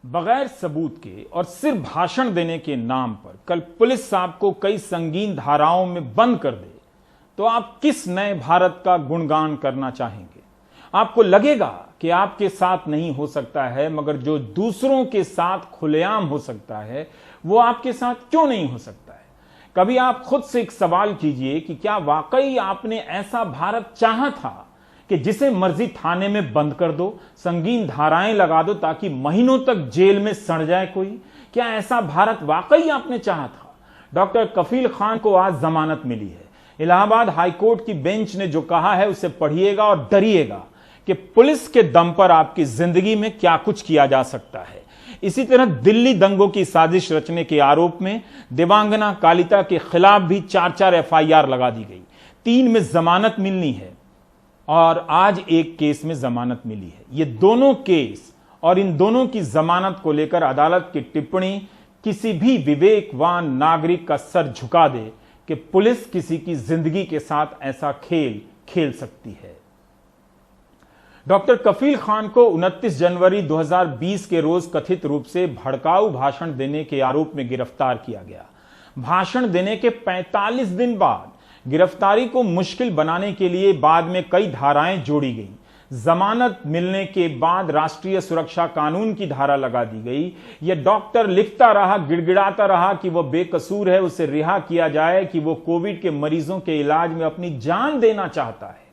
बगैर सबूत के और सिर्फ भाषण देने के नाम पर कल पुलिस आपको कई संगीन धाराओं में बंद कर दे तो आप किस नए भारत का गुणगान करना चाहेंगे? आपको लगेगा कि आपके साथ नहीं हो सकता है, मगर जो दूसरों के साथ खुलेआम हो सकता है वो आपके साथ क्यों नहीं हो सकता है? कभी आप खुद से एक सवाल कीजिए कि क्या वाकई आपने ऐसा भारत चाहा था कि जिसे मर्जी थाने में बंद कर दो, संगीन धाराएं लगा दो ताकि महीनों तक जेल में सड़ जाए कोई? क्या ऐसा भारत वाकई आपने चाहा था? डॉक्टर कफील खान को आज जमानत मिली है। इलाहाबाद हाईकोर्ट की बेंच ने जो कहा है उसे पढ़िएगा और डरिएगा कि पुलिस के दम पर आपकी जिंदगी में क्या कुछ किया जा सकता है। इसी तरह दिल्ली दंगों की साजिश रचने के आरोप में देवांगना कालिता के खिलाफ भी 4 एफआईआर लगा दी गई। 3 में जमानत मिलनी है और आज एक केस में जमानत मिली है। ये दोनों केस और इन दोनों की जमानत को लेकर अदालत की टिप्पणी किसी भी विवेकवान नागरिक का सर झुका दे कि पुलिस किसी की जिंदगी के साथ ऐसा खेल खेल सकती है। डॉक्टर कफील खान को 29 जनवरी 2020 के रोज कथित रूप से भड़काऊ भाषण देने के आरोप में गिरफ्तार किया गया। भाषण देने के 45 दिन बाद गिरफ्तारी को मुश्किल बनाने के लिए बाद में कई धाराएं जोड़ी गई। जमानत मिलने के बाद राष्ट्रीय सुरक्षा कानून की धारा लगा दी गई। यह डॉक्टर लिखता रहा, गिड़गिड़ाता रहा कि वह बेकसूर है, उसे रिहा किया जाए, कि वो कोविड के मरीजों के इलाज में अपनी जान देना चाहता है।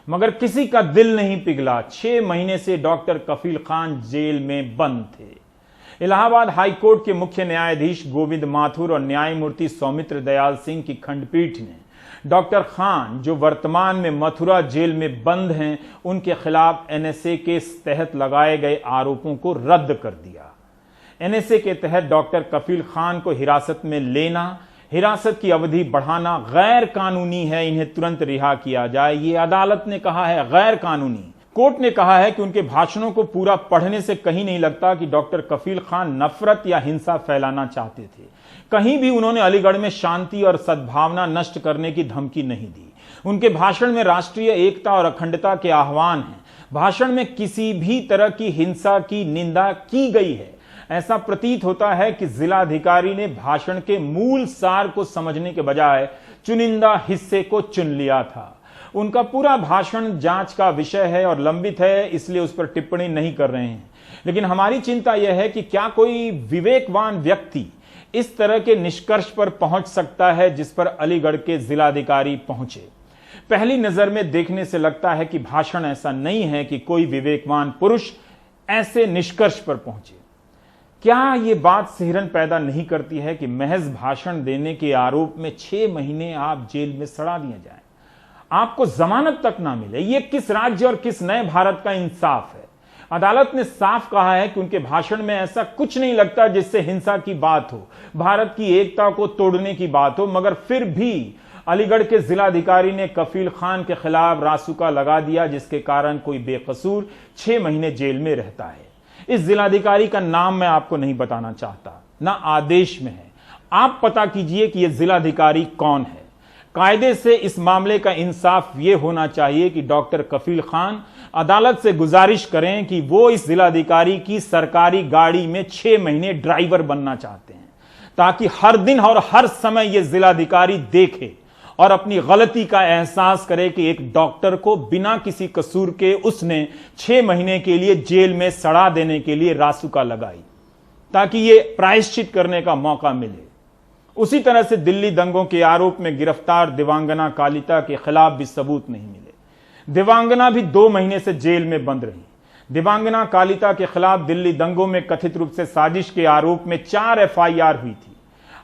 मगर किसी का दिल नहीं पिघला। 6 महीने से डॉक्टर कफील खान जेल में बंद थे। इलाहाबाद हाईकोर्ट के मुख्य न्यायाधीश गोविंद माथुर और न्यायमूर्ति सौमित्र दयाल सिंह की खंडपीठ ने डॉक्टर खान, जो वर्तमान में मथुरा जेल में बंद हैं, उनके खिलाफ एनएसए के तहत लगाए गए आरोपों को रद्द कर दिया। एनएसए के तहत डॉक्टर कफील खान को हिरासत में लेना, हिरासत की अवधि बढ़ाना गैर कानूनी है। इन्हें तुरंत रिहा किया जाए, ये अदालत ने कहा है गैर कानूनी। कोर्ट ने कहा है कि उनके भाषणों को पूरा पढ़ने से कहीं नहीं लगता कि डॉक्टर कफील खान नफरत या हिंसा फैलाना चाहते थे। कहीं भी उन्होंने अलीगढ़ में शांति और सद्भावना नष्ट करने की धमकी नहीं दी। उनके भाषण में राष्ट्रीय एकता और अखंडता के आह्वान हैं। भाषण में किसी भी तरह की हिंसा की निंदा की गई है। ऐसा प्रतीत होता है कि जिलाधिकारी ने भाषण के मूल सार को समझने के बजाय चुनिंदा हिस्से को चुन लिया था। उनका पूरा भाषण जांच का विषय है और लंबित है, इसलिए उस पर टिप्पणी नहीं कर रहे हैं। लेकिन हमारी चिंता यह है कि क्या कोई विवेकवान व्यक्ति इस तरह के निष्कर्ष पर पहुंच सकता है जिस पर अलीगढ़ के जिलाधिकारी पहुंचे? पहली नजर में देखने से लगता है कि भाषण ऐसा नहीं है कि कोई विवेकवान पुरुष ऐसे निष्कर्ष पर पहुंचे। क्या यह बात सिहरन पैदा नहीं करती है कि महज भाषण देने के आरोप में 6 महीने आप जेल में सड़ा दिए जाएं, आपको जमानत तक ना मिले? यह किस राज्य और किस नए भारत का इंसाफ है? अदालत ने साफ कहा है कि उनके भाषण में ऐसा कुछ नहीं लगता जिससे हिंसा की बात हो, भारत की एकता को तोड़ने की बात हो, मगर फिर भी अलीगढ़ के जिलाधिकारी ने कफील खान के खिलाफ रासुका लगा दिया, जिसके कारण कोई बेकसूर 6 महीने जेल में रहता है। इस जिलाधिकारी का नाम मैं आपको नहीं बताना चाहता, ना आदेश में है। आप पता कीजिए कि यह जिलाधिकारी कौन है। कायदे से इस मामले का इंसाफ यह होना चाहिए कि डॉक्टर कफील खान अदालत से गुजारिश करें कि वो इस जिलाधिकारी की सरकारी गाड़ी में 6 महीने ड्राइवर बनना चाहते हैं, ताकि हर दिन और हर समय यह जिलाधिकारी देखे और अपनी गलती का एहसास करे कि एक डॉक्टर को बिना किसी कसूर के उसने 6 महीने के लिए जेल में सड़ा देने के लिए रासुका लगाई, ताकि यह प्रायश्चित करने का मौका मिले। उसी तरह से दिल्ली दंगों के आरोप में गिरफ्तार देवांगना कालिता के खिलाफ भी सबूत नहीं मिले। देवांगना भी 2 महीने से जेल में बंद रही। देवांगना कालिता के खिलाफ दिल्ली दंगों में कथित रूप से साजिश के आरोप में 4 एफआईआर हुई थी।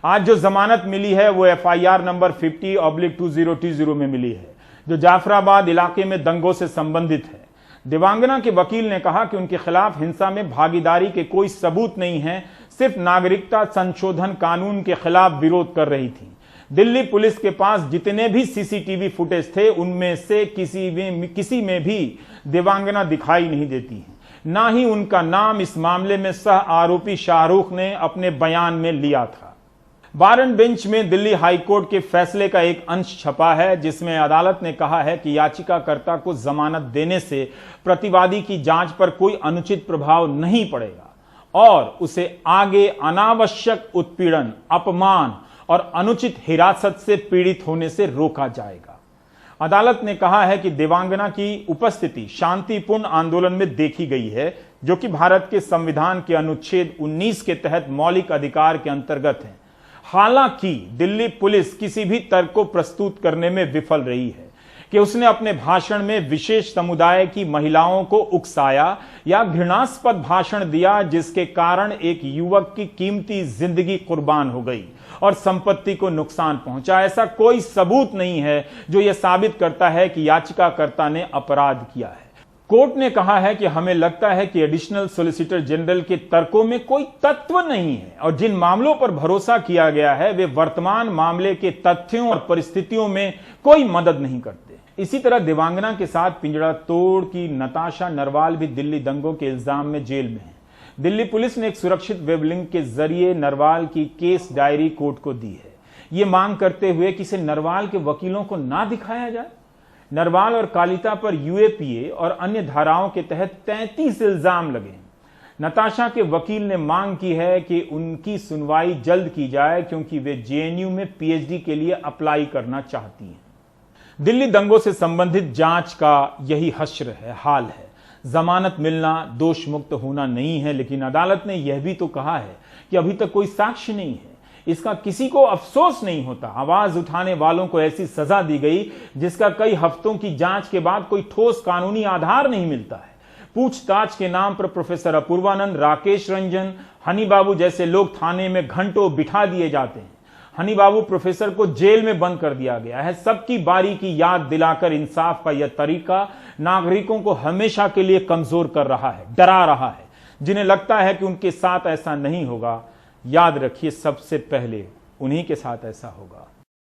आज जो जमानत मिली है वो एफआईआर नंबर 50/2020 में मिली है, जो जाफराबाद इलाके में दंगों से संबंधित है। देवांगना के वकील ने कहा कि उनके खिलाफ हिंसा में भागीदारी के कोई सबूत नहीं है, सिर्फ नागरिकता संशोधन कानून के खिलाफ विरोध कर रही थी। दिल्ली पुलिस के पास जितने भी सीसीटीवी फुटेज थे उनमें से किसी में भी देवांगना दिखाई नहीं देती है, ना ही उनका नाम इस मामले में सह आरोपी शाहरुख ने अपने बयान में लिया था। बारन बेंच में दिल्ली हाईकोर्ट के फैसले का एक अंश छपा है, जिसमें अदालत ने कहा है कि याचिकाकर्ता को जमानत देने से प्रतिवादी की जांच पर कोई अनुचित प्रभाव नहीं पड़ेगा और उसे आगे अनावश्यक उत्पीड़न, अपमान और अनुचित हिरासत से पीड़ित होने से रोका जाएगा। अदालत ने कहा है कि देवांगना की उपस्थिति शांतिपूर्ण आंदोलन में देखी गई है, जो कि भारत के संविधान के अनुच्छेद 19 के तहत मौलिक अधिकार के अंतर्गत है। हालांकि दिल्ली पुलिस किसी भी तर्क को प्रस्तुत करने में विफल रही है कि उसने अपने भाषण में विशेष समुदाय की महिलाओं को उकसाया या घृणास्पद भाषण दिया, जिसके कारण एक युवक की कीमती जिंदगी कुर्बान हो गई और संपत्ति को नुकसान पहुंचा। ऐसा कोई सबूत नहीं है जो यह साबित करता है कि याचिकाकर्ता ने अपराध किया है। कोर्ट ने कहा है कि हमें लगता है कि एडिशनल सॉलिसिटर जनरल के तर्कों में कोई तत्व नहीं है और जिन मामलों पर भरोसा किया गया है वे वर्तमान मामले के तथ्यों और परिस्थितियों में कोई मदद नहीं करते। इसी तरह देवांगना के साथ पिंजड़ा तोड़ की नताशा नरवाल भी दिल्ली दंगों के इल्जाम में जेल में है। दिल्ली पुलिस ने एक सुरक्षित वेब लिंक के जरिए नरवाल की केस डायरी कोर्ट को दी है, ये मांग करते हुए कि इसे नरवाल के वकीलों को ना दिखाया जाए। नरवाल और कालिता पर यूएपीए और अन्य धाराओं के तहत 33 इल्जाम लगे हैं। नताशा के वकील ने मांग की है कि उनकी सुनवाई जल्द की जाए, क्योंकि वे जेएनयू में पीएचडी के लिए अप्लाई करना चाहती हैं। दिल्ली दंगों से संबंधित जांच का यही हश्र है, हाल है। जमानत मिलना दोष मुक्त होना नहीं है, लेकिन अदालत ने यह भी तो कहा है कि अभी तक कोई साक्ष्य नहीं है। इसका किसी को अफसोस नहीं होता। आवाज उठाने वालों को ऐसी सजा दी गई जिसका कई हफ्तों की जांच के बाद कोई ठोस कानूनी आधार नहीं मिलता है। पूछताछ के नाम पर प्रोफेसर अपूर्वानंद, राकेश रंजन, हनी बाबू जैसे लोग थाने में घंटों बिठा दिए जाते हैं। हनी बाबू प्रोफेसर को जेल में बंद कर दिया गया है। सबकी बारी की याद दिलाकर इंसाफ का यह तरीका नागरिकों को हमेशा के लिए कमजोर कर रहा है, डरा रहा है। जिन्हें लगता है कि उनके साथ ऐसा नहीं होगा, याद रखिए सबसे पहले उन्हीं के साथ ऐसा होगा।